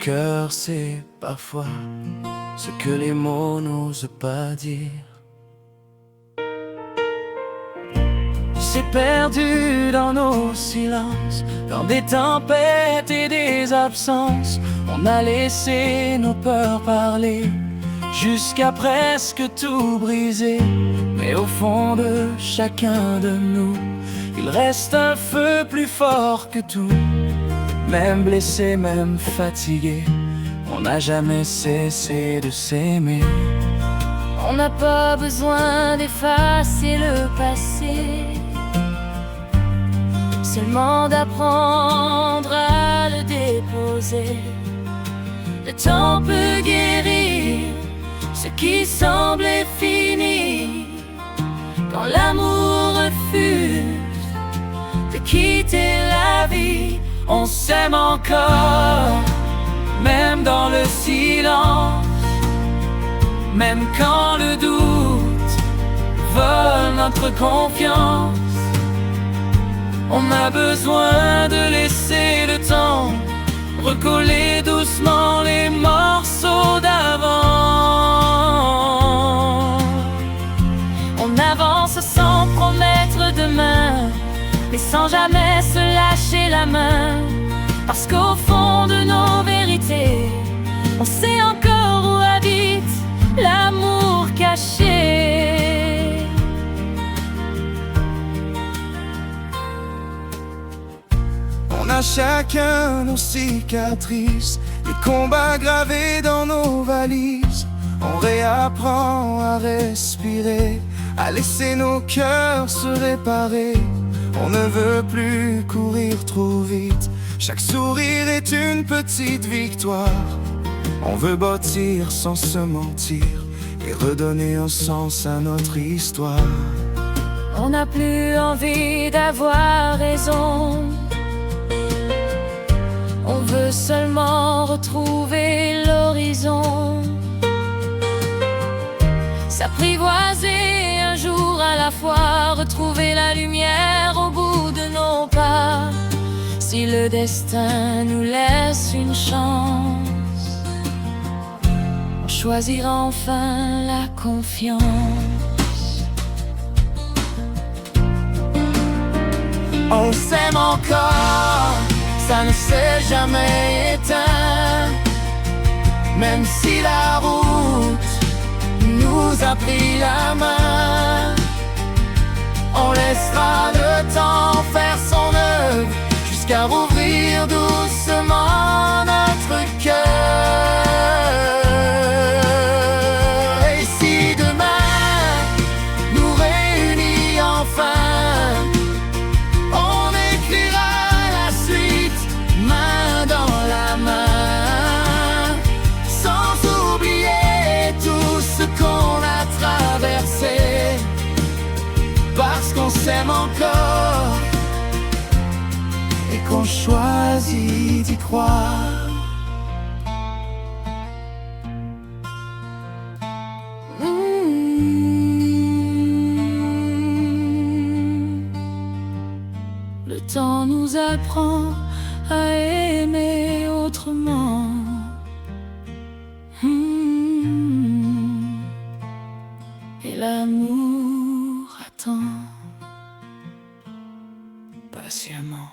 cœur sait parfois ce que les mots n'osent pas dire. C'est perdu dans nos silences, dans des tempêtes et des absences. On a laissé nos peurs parler, jusqu'à presque tout briser. Mais au fond de chacun de nous, il reste un feu plus fort que tout. Même blessé, même fatigué, on n'a jamais cessé de s'aimer. On n'a pas besoin d'effacer le passé, seulement d'apprendre à le déposer. Le temps peut guérir ce qui semblait fini, quand l'amour refuse de quitter la vie. On s'aime encore, même dans le silence, même quand le doute vole notre confiance. On a besoin de laisser le temps recoller doucement les morceaux d'avant. On avance sans promettre demain, mais sans jamais se lâcher la main. Parce qu'au fond de nos vérités, on sait encore où habite l'amour caché. On a chacun nos cicatrices, les combats gravés dans nos valises. On réapprend à respirer, à laisser nos cœurs se réparer. On ne veut plus courir trop vite, chaque sourire est une petite victoire. On veut bâtir sans se mentir et redonner un sens à notre histoire. On n'a plus envie d'avoir raison, on veut seulement retrouver l'horizon. S'apprivoiser un jour à la fois, retrouver la lumière au bout de nos pas. Si le destin nous laisse une chance, on choisira enfin la confiance. On s'aime encore, ça ne s'est jamais éteint. Même si la route nous a pris la main, on laissera le temps faire son œuvre, jusqu'à rouvrir doucement notre cœur. Et si demain nous réunit enfin, on écrira la suite main dans la main, sans oublier tout ce qu'on a traversé, parce qu'on s'aime encore et qu'on choisit d'y croire. Le temps nous apprend à aimer autrement. Et l'amour attend patiemment.